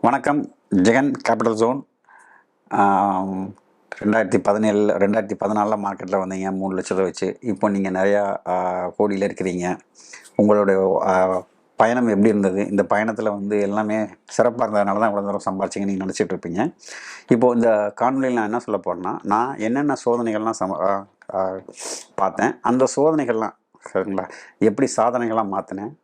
வணக்கம். Jagan capital zone. 2017 2014 மார்க்கெட்டில் வந்தீங்க 3,00,000 வச்சு. இப்போ நீங்கள் நிறையா கோடியில் இருக்கிறீங்க. உங்களுடைய பயணம் எப்படி இருந்தது? இந்த பயணத்தில் எல்லாமே சிறப்பாக இருந்ததுனால தான் இவ்வளோ தூரம் சம்பாரிச்சிங்க நீங்கள் நினச்சிட்டு இருப்பீங்க. இப்போது இந்த காணொலியில் நான் என்ன சொல்ல போகிறேன்னா, நான் என்னென்ன சோதனைகள்லாம் பார்த்தேன், அந்த சோதனைகள்லாம் சரிங்களா, எப்படி சாதனைகளாக மாற்றினேன்,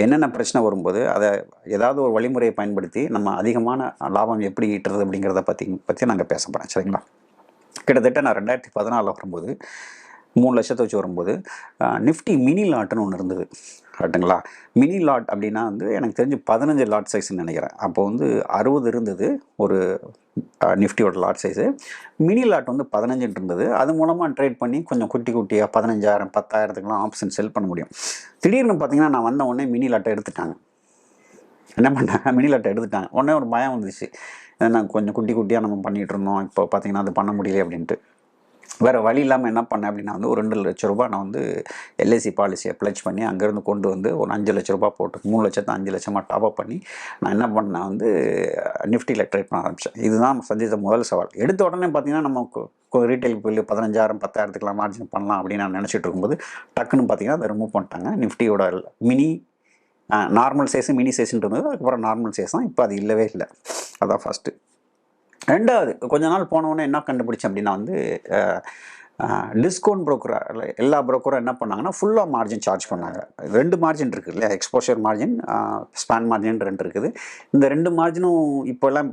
என்னென்ன பிரச்சனை வரும்போது அதை ஏதாவது ஒரு வழிமுறையை பயன்படுத்தி நம்ம அதிகமான லாபம் எப்படி ஈட்டுறது அப்படிங்கிறத பற்றி நாங்கள் பேச போகிறேன். சரிங்களா, கிட்டத்தட்ட நான் 2014 வரும்போது 3,00,000 வச்சு வரும்போது நிஃப்டி மினி லாட்டுன்னு ஒன்று இருந்தது. கரெக்டுங்களா? மினி லாட் அப்படின்னா எனக்கு தெரிஞ்சு 15 லாட் சைஸ்ன்னு நினைக்கிறேன். அப்போ 60 இருந்தது ஒரு நிஃப்டியோட லாட் சைஸு. மினி லாட் 15 இருந்தது. அது மூலமாக ட்ரேட் பண்ணி கொஞ்சம் குட்டி குட்டியாக 15,000 10,000க்குலாம் ஆப்ஷன் செல் பண்ண முடியும். திடீர்னு பார்த்தீங்கன்னா நான் வந்த உடனே மினி லாட்டை எடுத்துட்டாங்க. என்ன பண்ணாங்க, மினி லாட்டை எடுத்துட்டாங்க. உடனே ஒரு பயம் வந்துச்சு. நான் கொஞ்சம் குட்டி குட்டியாக நம்ம பண்ணிகிட்டு இருந்தோம், இப்போ பார்த்தீங்கன்னா அது பண்ண முடியல அப்படின்ட்டு. வேறு வழி இல்லாமல் என்ன பண்ணேன் அப்படின்னா ஒரு 2,00,000 ரூபா நான் எல்ஐசி பாலிசியை ப்ளச் பண்ணி அங்கேருந்து கொண்டு ஒரு 5,00,000 ரூபா போட்டு 3,00,000 5,00,000 டாப்அப் பண்ணி நான் என்ன பண்ணேன், நிஃப்டியில் ட்ரேட் பண்ண ஆரம்பித்தேன். இதுதான் சந்தித்த முதல் சவால். எடுத்த உடனே பார்த்தீங்கன்னா நம்ம ரீட்டைல் போய் 15,000 10,000க்குலாம் மார்ஜின் பண்ணலாம் அப்படின்னு நான் நினச்சிட்டு இருக்கும்போது டக்குன்னு பார்த்தீங்கன்னா அதை ரிமூவ் பண்ணிட்டாங்க. நிஃப்டியோட மினி நார்மல் சைஸு மினி சைஸுன்ட்டு இருந்தது. அதுக்கப்புறம் நார்மல் சைஸ் தான். இப்போ அது இல்லவே இல்லை. அதான் ஃபஸ்ட்டு. ரெண்டாவது, கொஞ்ச நாள் போனவுடனே என்ன கண்டுபிடிச்சேன் அப்படின்னா டிஸ்கவுண்ட் ப்ரோக்கர் எல்லா ப்ரோக்கரும் என்ன பண்ணாங்கன்னா ஃபுல்லாக மார்ஜின் சார்ஜ் பண்ணாங்க. 2 மார்ஜின் இருக்குது இல்லையா, எக்ஸ்போஷர் மார்ஜின், ஸ்பேன் மார்ஜின் 2 இருக்குது. இந்த 2 மார்ஜினும் இப்போல்லாம்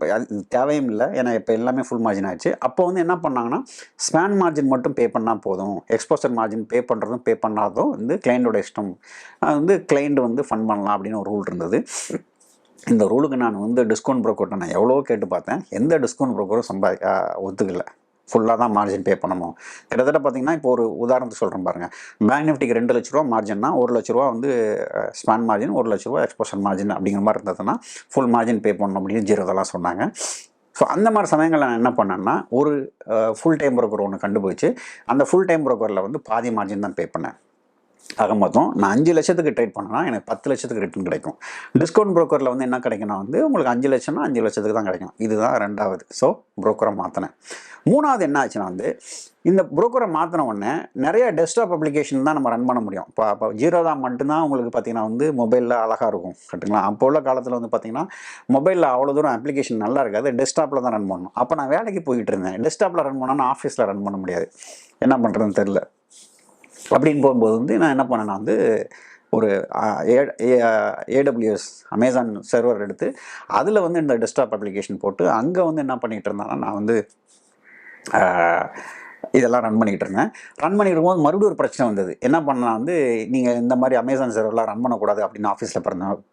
தேவையும் இல்லை, ஏன்னா இப்போ எல்லாமே ஃபுல் மார்ஜின் ஆயிடுச்சு. அப்போ என்ன பண்ணாங்கன்னா ஸ்பேன் மார்ஜின் மட்டும் பே பண்ணால் போதும், எக்ஸ்போஷர் மார்ஜின் பே பண்ணுறதும் பே பண்ணாததும் கிளைண்டோட இஷ்டம், கிளைண்ட் ஃபண்ட் பண்ணலாம் அப்படின்னு ஒரு ரூல் இருந்தது. இந்த ரூலுக்கு நான் டிஸ்கவுண்ட் ப்ரோக்கர்கிட்ட நான் எவ்வளோ கேட்டு பார்த்தேன். எந்த டிஸ்கவுண்ட் ப்ரோக்கரும் ஒத்துக்கலை. ஃபுல்லாக தான் மார்ஜின் பே பண்ணணும். கிட்டத்தட்ட பார்த்தீங்கன்னா இப்போ ஒரு உதாரணத்துக்கு சொல்கிறேன் பாருங்கள். பேங்க் நிஃப்டிக்கு 2,00,000 ரூபா மார்ஜின்னா 1,00,000 ரூபா ஸ்பான் மார்ஜின், 1,00,000 ரூபா எக்ஸ்போஷர் மார்ஜின் அப்படிங்கிற மாதிரி இருந்ததுன்னா ஃபுல் மார்ஜின் பே பண்ணணும் அப்படின்னு ஜீரோதெல்லாம் சொன்னாங்க. ஸோ அந்த மாதிரி சமயங்களில் நான் என்ன பண்ணேன்னா ஒரு ஃபுல் டைம் ப்ரோக்கர் ஒன்று கண்டுபிடிச்சி அந்த ஃபுல் டைம் ப்ரோக்கரில் பாதி மார்ஜின் தான் பே பண்ணேன். ஆக மொத்தம் நான் 5,00,000க்கு ட்ரேட் பண்ணேன்னா எனக்கு 10,00,000க்கு ரிட்டர்ன் கிடைக்கும். டிஸ்கவுண்ட் ப்ரோக்கரில் என்ன கிடைக்குன்னா உங்களுக்கு 5,00,000னா 5,00,000க்கு தான் கிடைக்கும். இதுதான் ரெண்டாவது. ஸோ ப்ரோக்கரை மாற்றினேன். மூணாவது என்ன ஆச்சுன்னா இந்த ப்ரோக்கரை மாற்றின உடனே நிறைய டெஸ்க்டாப் அப்ளிகேஷன் தான் நம்ம ரன் பண்ண முடியும். இப்போ ஜீரோதா மட்டும்தான் உங்களுக்கு பார்த்தீங்கன்னா மொபைலில் அழகாக இருக்கும். கரெக்டுங்களா? அப்போ உள்ள காலத்தில் பார்த்தீங்கன்னா மொபைலில் அவ்வளோ தூரம் அப்ளிகேஷன் நல்லா இருக்காது, டெஸ்க்டாப்பில் தான் ரன் பண்ணணும். அப்போ நான் வேலைக்கு போய்கிட்டு இருந்தேன். டெஸ்க்டாப்பில் ரன் பண்ணால் ஆஃபீஸில் ரன் பண்ண முடியாது. என்ன பண்ணுறதுன்னு தெரில. அப்படின்னு போகும்போது நான் என்ன பண்ணேன்னா ஒரு AWS அமேசான் சர்வர் எடுத்து அதில் இந்த டெஸ்க்டாப் அப்ளிகேஷன் போட்டு அங்கே என்ன பண்ணிகிட்டு இருந்தேன்னா நான் இதெல்லாம் ரன் பண்ணிக்கிட்டு இருந்தேன். ரன் பண்ணிட்டு இருக்கும்போது மறுபடியும் ஒரு பிரச்சனை வந்தது. என்ன பண்ணலாம் நீங்கள் இந்த மாதிரி அமேசான் சர்வர்லாம் ரன் பண்ணக்கூடாது அப்படின்னு ஆஃபீஸில்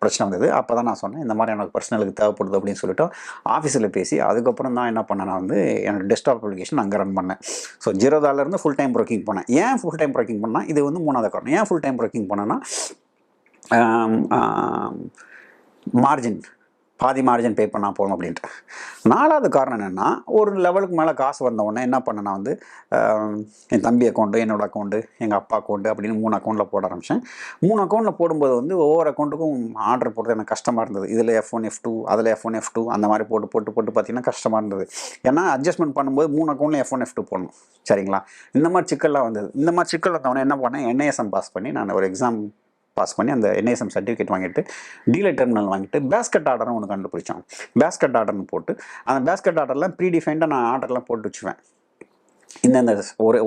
பிரச்சனை வந்தது. அப்போ தான் நான் சொன்னேன், இந்த மாதிரி எனக்கு பர்சனலுக்கு தேவைப்படுது அப்படின்னு சொல்லிட்டு ஆஃபீஸில் பேசி அதுக்கப்புறம் தான் என்ன பண்ணேன், நான் என்னோட டெஸ்க்டாப் அப்ளிகேஷன் அங்கே ரன் பண்ணேன். ஸோ ஜீரோதாலேருந்து ஃபுல் டைம் ப்ரோக்கிங் போனேன். ஏன் ஃபுல் டைம் ப்ரோக்கிங் பண்ணால் இது மூணாவது காரணம். ஏன் ஃபுல் டைம் ப்ரோக்கிங் பண்ணேன்னா மார்ஜின் பாதி மார்ஜின் பே பண்ணால் போகணும் அப்படின்ட்டு. நாலாவது காரணம் என்னென்னா ஒரு லெவலுக்கு மேலே காசு வந்த உடனே என்ன பண்ணேன்னா என் தம்பி அக்கௌண்ட்டு, என்னோடய அக்கௌண்ட்டு, எங்கள் அப்பா அக்கௌண்ட்டு அப்படின்னு 3 அக்கௌண்ட்டில் போட ஆரம்பித்தேன். 3 அக்கௌண்ட்டில் போடும்போது ஒவ்வொரு அக்கௌண்ட்டுக்கும் ஆர்டர் போடுறது எனக்கு கஷ்டமாக இருந்தது. இதில் F1 F2 அதில் F1 F2 அந்த மாதிரி போட்டு பார்த்திங்கன்னா கஷ்டமாக இருந்தது. ஏன்னா அட்ஜஸ்ட்மெண்ட் பண்ணும்போது 3 அக்கௌண்ட்டில் F1 F2 போடணும். சரிங்களா? இந்த மாதிரி சிக்கல்லாம் வந்தது. இந்த மாதிரி சிக்கல் வந்தவொடனே என்ன பண்ணேன், NISM பாஸ் பண்ணி நான் ஒரு எக்ஸாம் பாஸ் பண்ணி அந்த NISM சர்டிஃபிகேட் வாங்கிட்டு டீலர் டெர்மினல் வாங்கிட்டு பேஸ்கெட் ஆர்டர்னு ஒன்று கண்டுபிடிச்சோம். பேஸ்கெட் ஆர்டர்னு போட்டு அந்த பேஸ்கெட் ஆர்டர்லாம் ப்ரீடிஃபைண்டாக நான் ஆர்டர்லாம் போட்டு வச்சுருவேன். இந்த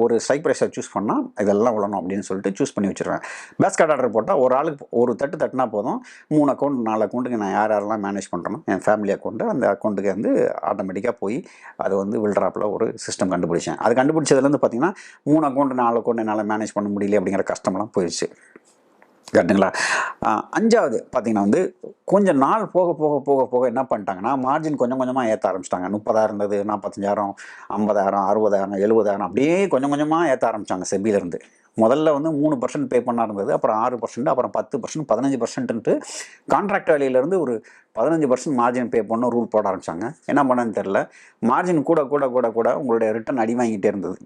ஒரு ஸ்ட்ரைக் ப்ரைஸை சூஸ் பண்ணால் இதெல்லாம் விழணும் அப்படின்னு சொல்லிட்டு சூஸ் பண்ணி வச்சுருவேன். பேஸ்கெட் ஆர்டர் போட்டால் ஒரு ஆளுக்கு ஒரு தட்டுனா போதும். 3 அக்கௌண்ட் 4 அக்கௌண்ட்டுக்கு நான் யாரெல்லாம் மேனேஜ் பண்ணுறேனோ என் ஃபேமிலி அக்கௌண்ட்டு அந்த அக்கௌண்ட்டுக்கு ஆட்டோமேட்டிக்காக போய் அது வில்ட்ராப்பில் ஒரு சிஸ்டம் கண்டுபிடிச்சேன். அது கண்டுபிடிச்சதுலேருந்து பார்த்தீங்கன்னா 3 அக்கௌண்ட் 4 அக்கௌண்ட் என்னால் மேனேஜ் பண்ண முடியல அப்படிங்கிற கஷ்டமெல்லாம் போயிடுச்சு. கரெக்டுங்களா? 5வது பார்த்தீங்கன்னா கொஞ்சம் நாள் போக போக போக போக என்ன பண்ணிட்டாங்கன்னா மார்ஜின் கொஞ்சம் கொஞ்சமாக ஏற்ற ஆரம்பிச்சிட்டாங்க. 30,000 இருந்தது, 45,000, 50,000, 60,000, 70,000 அப்படியே கொஞ்சம் கொஞ்சமாக ஏற்ற ஆரம்பித்தாங்க செபியிலேருந்து. முதல்ல 3% பே பண்ணா இருந்தது, அப்புறம் 6%, அப்புறம் 10%, 15%ன்ட்டு கான்ட்ராக்ட் வேலையிலேருந்து ஒரு 15% மார்ஜின் பே பண்ண ரூல் போட ஆரம்பித்தாங்க. என்ன பண்ணன்னு தெரில. மார்ஜின் கூட கூட கூட கூட உங்களுடைய ரிட்டர்ன் அடி வாங்கிட்டே இருந்தது.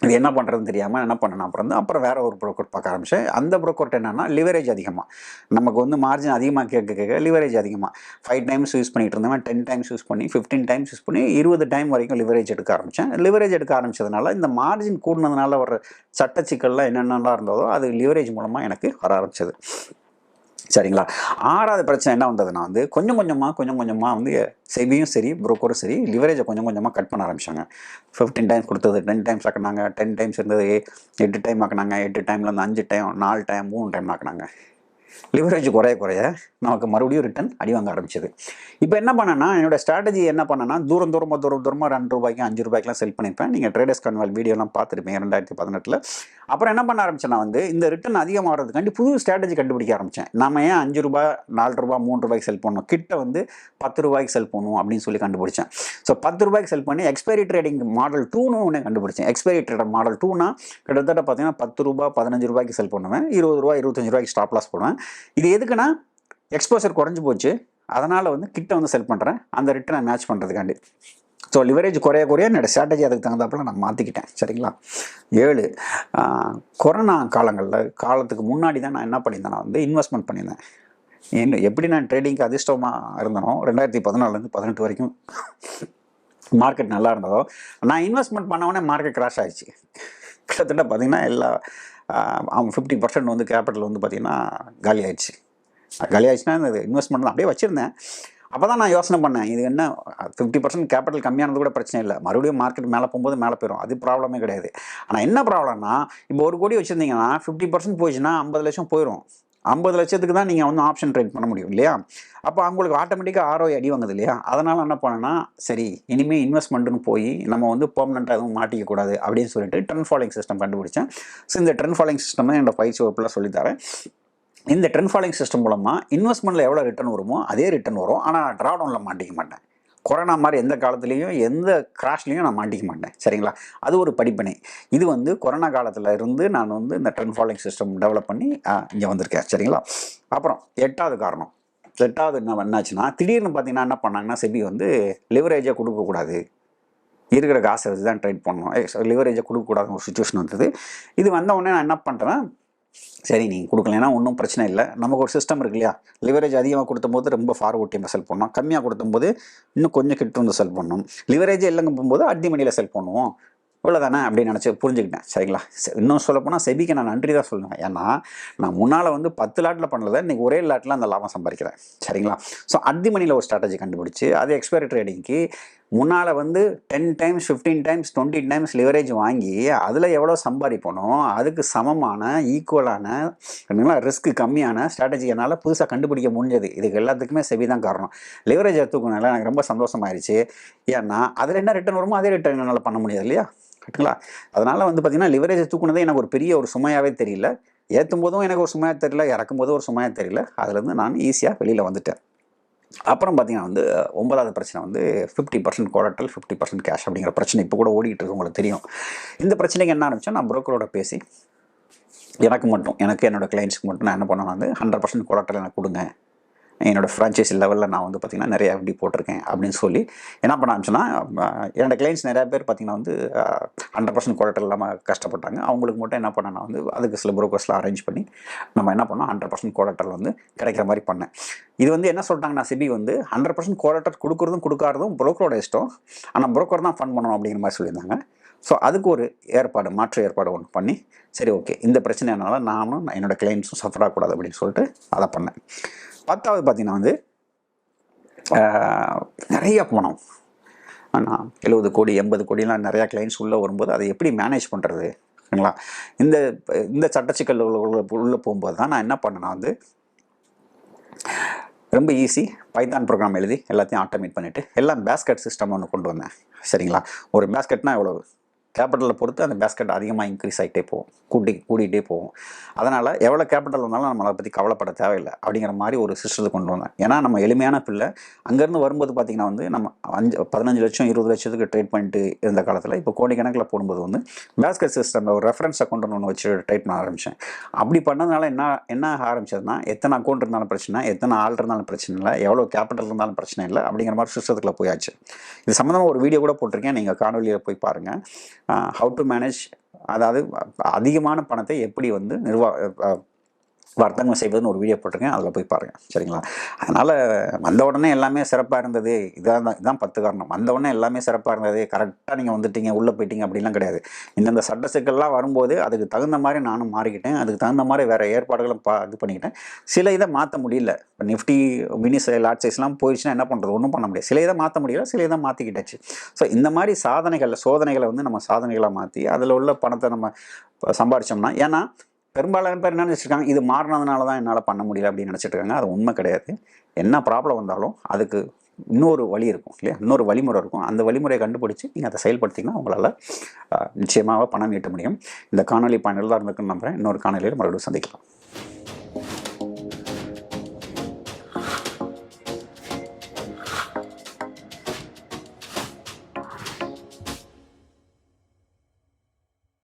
இது என்ன பண்ணுறதுன்னு தெரியாமல் என்ன பண்ணேன் அப்புறம் வேறு ஒரு ப்ரோக்கர் பார்க்க ஆரம்பித்தேன். அந்த ப்ரோக்கர்ட்ட என்னென்னா லிவரேஜ் அதிகமாக, நமக்கு வந்து மார்ஜின் அதிகமாக கேட்க லிவரேஜ் அதிகமாக 5 டைம்ஸ் யூஸ் பண்ணிகிட்டு இருந்தவன் 10 டைம்ஸ் யூஸ் பண்ணி 15 டைம்ஸ் யூஸ் பண்ணி 20 டைம் வரைக்கும் லிவரேஜ் எடுக்க ஆரம்பித்தேன். லிவரேஜ் எடுக்க ஆரம்பித்ததுனால இந்த மார்ஜின் கூடினதுனால வர சட்ட சிக்கல்லாம் என்னென்னலாம் இருந்ததோ அது லிவரேஜ் மூலமாக எனக்கு வர ஆரம்பிச்சது. சரிங்களா. 6வது பிரச்சனை என்ன வந்ததுன்னா வந்து கொஞ்சம் கொஞ்சமாக வந்து செபியும் சரி புரோக்கரும் சரி லிவரேஜை கொஞ்சம் கொஞ்சமாக கட் பண்ண ஆரம்பிச்சாங்க. 15 டைம்ஸ் கொடுத்தது 10 டைம்ஸ் ஆக்குனாங்க, 10 டைம்ஸ் இருந்தது 8 டைம் ஆக்குனாங்க, 8 டைம்லேருந்து 5 டைம், 4 டைம், 3 டைம் ஆக்குனாங்க. லிவரேஜ் குறைய நமக்கு மறுபடியும் ரிட்டர்ன் அடி வாங்க ஆரம்பிச்சது. இப்போ என்ன பண்ணேன்னா என்னோட ஸ்ட்ராட்டஜி என்ன பண்ணேன்னா தூரமாக ₹2 ₹5 செல் பண்ணியிருப்பேன். நீங்கள் ட்ரேடர்ஸ் கன்வால் வீடியோலாம் பார்த்துருப்பீங்க 2018. அப்புறம் என்ன பண்ண ஆரம்பிச்சேன்னா வந்து இந்த ரிட்டர்ன் அதிகமாகிறதுக்காண்டி புது ஸ்ட்ராட்டஜி கண்டுபிடிக்க ஆரம்பித்தேன். நம்ம ஏன் ₹5 ₹4 ₹3 செல் பண்ணணும், கிட்ட வந்து ₹10 செல் பண்ணணும் அப்படின்னு சொல்லி கண்டுபிடிச்சேன். ஸோ ₹10 செல் பண்ணி எக்ஸ்பைரி ட்ரேடிங் மாடல் 2ன்னு ஒன்று கண்டுபிடிச்சேன். எக்ஸ்பைரி ட்ரேடர் மாடல் 2னா கிட்டத்தட்ட பார்த்தீங்கன்னா ₹10 ₹15 செல் பண்ணுவேன், ₹20 ₹25 ஸ்டாப் லாஸ் போடுவேன். இது எதுக்குன்னா எக்ஸ்போசர் குறைஞ்சி போச்சு, அதனால் வந்து கிட்ட வந்து செல் பண்ணுறேன் அந்த ரிட்டனை மேட்ச் பண்ணுறதுக்காண்டி. ஸோ லிவரேஜ் குறைய என்னோடய ஸ்ட்ராட்டஜி அதுக்கு தகுந்தாப்புல நான் மாற்றிக்கிட்டேன். சரிங்களா. 7 கொரோனா காலத்துக்கு முன்னாடி தான் நான் என்ன பண்ணியிருந்தேன், வந்து இன்வெஸ்ட்மெண்ட் பண்ணியிருந்தேன். எப்படி நான் ட்ரேடிங்க்கு அதிர்ஷ்டமாக இருந்தனோ 2014 18 வரைக்கும் மார்க்கெட் நல்லா இருந்ததோ, நான் இன்வெஸ்ட்மெண்ட் பண்ணவொடனே மார்க்கெட் கிராஷ் ஆகிடுச்சு. கிட்டத்தட்ட பார்த்திங்கன்னா எல்லா 50% வந்து கேபிட்டல் வந்து பார்த்திங்கன்னா காலி ஆயிடுச்சுன்னா இந்த இன்வெஸ்ட்மெண்ட் தான் அப்படியே வச்சுருந்தேன். அப்போ தான் நான் யோசனை பண்ணேன், இது என்ன 50% கேபிட்டல் கம்மியானது கூட பிரச்சனை இல்லை, மறுபடியும் மார்க்கெட் மேலே போகும்போது மேலே போயிடும், அது ப்ராப்ளமே கிடையாது. ஆனால் என்ன ப்ராப்ளம்னா இப்போ 1 கோடி வச்சுருந்தீங்கன்னா 50% போயிடுச்சுன்னா 50 லட்சம் போயிடும். 50 லட்சத்துக்கு தான் நீங்கள் வந்து ஆப்ஷன் ட்ரேட் பண்ண முடியும் இல்லையா. அப்போ அவங்களுக்கு ஆட்டோமேட்டிக்காக ROI அடி வாங்குது இல்லையா. அதனால் என்ன பண்ணேன்னா சரி இனிமேல் இன்வெஸ்ட்மெண்ட்டுன்னு போய் நம்ம வந்து பெர்மனெண்ட்டாக எதுவும் மாட்டிக்கக்கூடாது அப்படின்னு சொல்லிட்டு ட்ரெண்ட் ஃபாலோயிங் சிஸ்டம் கண்டுபிடிச்சேன். ஸோ இந்த ட்ரெண்ட் ஃபாலோயிங் சிஸ்டம் தான் என்னோட பயிற்சி வகுப்பில் சொல்லித்தரேன். இந்த ட்ரெண்ட் ஃபாலோயிங் சிஸ்டம் மூலமாக இன்வெஸ்ட்மெண்ட்டில் எவ்வளோ ரிட்டர்ன் வருமோ அதே ரிட்டர்ன் வரும். ஆனால் ட்ராடவுனில் மாட்டிக்க மாட்டேன். கொரோனா மாதிரி எந்த காலத்துலேயும் எந்த கிராஷ்லேயும் நான் மாட்டிக்க மாட்டேன். சரிங்களா. அது ஒரு படிப்பினை. இது வந்து கொரோனா காலத்தில் இருந்து நான் வந்து இந்த ட்ரெண்ட் ஃபாலோயிங் சிஸ்டம் டெவலப் பண்ணி இங்கே வந்திருக்கேன். சரிங்களா. அப்புறம் 8வது காரணம், 8வது என்னாச்சுன்னா திடீர்னு பார்த்தீங்கன்னா என்ன பண்ணாங்கன்னா செபி வந்து லிவரேஜை கொடுக்கக்கூடாது, இருக்கிற காசை வச்சு தான் ட்ரேட் பண்ணணும், லிவரேஜை கொடுக்கக்கூடாதுன்னு ஒரு சுச்சுவேஷன் வந்தது. இது வந்தவுடனே நான் என்ன பண்ணுறேன், சரி நீங்கள் கொடுக்கலன்னா ஒன்றும் பிரச்சனை இல்லை, நமக்கு ஒரு சிஸ்டம் இருக்கு இல்லையா. லிவரேஜ் அதிகமாக கொடுக்கும்போது ரொம்ப ஃபார்வர்ட் டீமில் செல் பண்ணணும், கம்மியாக கொடுக்கும்போது இன்னும் கொஞ்சம் கிட்ட வந்து செல் பண்ணணும், லிவரேஜ் இல்லைங்க போகும்போது அடி மணியில் செல் பண்ணுவோம், இவ்வளோதானே அப்படின்னு நினச்சி புரிஞ்சுக்கிட்டேன். சரிங்களா. இன்னும் சொல்லப்போனால் செபிக்கு நான் நன்றி தான் சொல்லுவேன். ஏன்னா நான் முன்னால் வந்து 10 லாட்டில் பண்ணலை, இன்றைக்கி ஒரே லாட்டில் அந்த லாபம் சம்பாதிக்கிறேன். சரிங்களா. ஸோ அடி மணியில் ஒரு ஸ்ட்ராட்டஜி கண்டுபிடிச்சி அது எக்ஸ்பைரி ட்ரேடிங்க்கு முன்னால் வந்து 10 டைம்ஸ் 15 டைம்ஸ் 20 டைம்ஸ் லிவரேஜ் வாங்கி அதில் எவ்வளோ சம்பாதிப்போனோ அதுக்கு சமமான ஈக்குவலான ரிஸ்க் கம்மியான ஸ்ட்ராட்டஜி என்னால் புதுசாக கண்டுபிடிக்க முடிஞ்சது. இதுக்கு எல்லாத்துக்குமே செபி தான் காரணம். லிவரேஜ் எடுத்துக்கனால எனக்கு ரொம்ப சந்தோஷமாயிருச்சு. ஏன்னா அதில் என்ன ரிட்டர்ன் வருமோ அதே ரிட்டர்ன் என்னால் பண்ண முடியாது இல்லையா. கரெக்டுங்களா. அதனால் வந்து பார்த்திங்கன்னா லிவரேஜ் தூக்குனதே எனக்கு ஒரு பெரிய ஒரு சுமையாகவே தெரியல, ஏற்றும் போதும் எனக்கு ஒரு சுமையாக தெரியல, இறக்கும் போதும் ஒரு சுமையாக தெரியல. அதுலேருந்து நான் ஈஸியாக வெளியில் வந்துட்டேன். அப்புறம் பார்த்திங்கன்னா வந்து 9வது பிரச்சனை வந்து 50% கோலட்ரல் 50% கேஷ் அப்படிங்கிற பிரச்சனை இப்போ கூட ஓடிக்கிட்டு இருக்கு, உங்களுக்கு தெரியும். இந்த பிரச்சனைக்கு என்ன ஆரம்பிச்சா நான் புரோக்கரோட பேசி எனக்கு என்னோடய கிளைண்ட்ஸ்க்கு மட்டும் நான் என்ன பண்ணேன், வந்து 100% கோலட்ரல் எனக்கு கொடுங்க, என்னோடய ஃப்ரான்ச்சைசி லெவலில் நான் வந்து பார்த்திங்கன்னா நிறைய FD போட்டிருக்கேன் அப்படின்னு சொல்லி என்ன பண்ண ஆரம்பிச்சுன்னா என்னோடய கிளைண்ட்ஸ் நிறையா பேர் பார்த்திங்கன்னா வந்து 100% கோலட்ரல் இல்லாமல் கஷ்டப்பட்டாங்க. அவங்களுக்கு மட்டும் என்ன பண்ணேன்னா வந்து அதுக்கு சில புரோக்கர்ஸ்லாம் அரேஞ்ச் பண்ணி நம்ம என்ன பண்ணோம் 100% கோலட்ரல் வந்து கிடைக்கிற மாதிரி பண்ணேன். இது வந்து என்ன சொல்லிட்டாங்கன்னா செபி வந்து 100% கோலட்ரல் கொடுக்காததும் புரோக்கரோட இஷ்டம், ஆனால் புரோக்கர் தான் ஃபண்ட் பண்ணணும் அப்படிங்கிற மாதிரி சொல்லியிருந்தாங்க. ஸோ அதுக்கு ஒரு மாற்று ஏற்பாடு ஒன்று பண்ணி சரி ஓகே இந்த பிரச்சனைனால நானும் என்னோடய கிளைண்ட்ஸும் சஃபர் ஆகக்கூடாது அப்படின்னு சொல்லிட்டு அதை பண்ணேன். 10வது பார்த்திங்கன்னா வந்து நிறைய பணம், ஆனால் 70 கோடி 80 கோடிலாம் நிறையா கிளைண்ட்ஸ் உள்ளே வரும்போது அதை எப்படி மேனேஜ் பண்ணுறது சரிங்களா. இந்த சட்டச்சிக்கல் உள்ளே போகும்போது தான் நான் என்ன பண்ணேன்னா வந்து ரொம்ப ஈஸி பைத்தான் ப்ரோக்ராம் எழுதி எல்லாத்தையும் ஆட்டோமேட் பண்ணிவிட்டு எல்லாம் பேஸ்கெட் சிஸ்டம் ஒன்று கொண்டு வந்தேன். சரிங்களா. ஒரு பேஸ்கெட்னால் எவ்வளவு கேபிட்டலில் பொறுத்து அந்த பேஸ்கெட் அதிகமாக இன்க்ரீஸ் ஆகிட்டே போகும், கூட்டிகிட்டே போகும். அதனால் எவ்வளோ கேபிட்டல் வந்தாலும் நம்ம அதை பற்றி கவலைப்பட தேவையில்லை அப்படிங்கிற மாதிரி ஒரு சிஸ்டத்தை கொண்டு வந்தேன். ஏன்னா நம்ம எளிமையான பிள்ளை அங்கேருந்து வரும்போது பார்த்திங்கன்னா வந்து நம்ம 15 லட்சம் 20 லட்சத்துக்கு ட்ரேட் பண்ணிட்டு இருந்த காலத்தில் இப்போ கோடிக்கணக்கில் போடும்போது வந்து பேஸ்கெட் சிஸ்டம் ஒரு ரெஃபரன்ஸ் அக்கௌண்ட் ஒன்று வச்சு ட்ரேட் பண்ண ஆரம்பித்தேன். அப்படி பண்ணதுனால என்ன ஆரம்பிச்சதுன்னா எத்தனை அக்கௌண்ட் இருந்தாலும் பிரச்சனை, எத்தனை ஆள் இருந்தாலும் பிரச்சனை இல்லை, எவ்வளோ கேபிட்டல் இருந்தாலும் பிரச்சனை இல்லை அப்படிங்கிற மாதிரி சிஸ்டத்துக்குள்ள போயாச்சு. இது சம்மந்தமாக ஒரு வீடியோ கூட போட்டிருக்கேன், நீங்கள் காணொலியில் போய் பாருங்கள். ஹவு டு மேனேஜ், அதாவது அதிகமான பணத்தை எப்படி வந்து வர்த்தகம் செய்வதுன்னு ஒரு வீடியோ போட்டிருக்கேன், அதில் போய் பாருங்கள். சரிங்களா? அதனால் வந்த உடனே எல்லாமே சிறப்பாக இருந்தது, இதான் 10 காரணம். வந்த உடனே எல்லாமே சிறப்பாக இருந்தது, கரெக்டாக நீங்கள் வந்துட்டீங்க, உள்ளே போயிட்டீங்க அப்படின்லாம் கிடையாது. இந்த சட்ட சிக்கல்லாம் வரும்போது அதுக்கு தகுந்த மாதிரி நானும் மாறிக்கிட்டேன், அதுக்கு தகுந்த மாதிரி வேறு ஏற்பாடுகளும் இது பண்ணிக்கிட்டேன். சில இதை மாற்ற முடியல. இப்போ நிஃப்டி மினி லாட் சைஸ்லாம் போயிடுச்சுன்னா என்ன பண்ணுறது? ஒன்றும் பண்ண முடியாது. சில இதை மாற்ற முடியல, சில இதை மாற்றிக்கிட்டாச்சு. ஸோ இந்த மாதிரி சோதனைகளை வந்து நம்ம சாதனைகளாக மாற்றி அதில் உள்ள பணத்தை நம்ம சம்பாதிச்சோம்னா, ஏன்னா பெரும்பாலான பேர் என்ன நினச்சிருக்காங்க, இது மாறினதுனால தான் என்னால் பண்ண முடியல அப்படின்னு நினச்சிட்டு இருக்காங்க. அது உண்மை கிடையாது. என்ன ப்ராப்ளம் வந்தாலும் அதுக்கு இன்னொரு வழி இருக்கும் இல்லையா, இன்னொரு வழிமுறை இருக்கும். அந்த வழிமுறையை கண்டுபிடிச்சி நீங்கள் அதை செயல்படுத்திங்கன்னா உங்களால் நிச்சயமாக பணம் ஈட்ட முடியும். இந்த காணொலி பயனுள்ளதாக இருந்திருக்குன்னு நம்புகிறேன். இன்னொரு காணொலியில் மறுபடியும் சந்திக்கலாம்.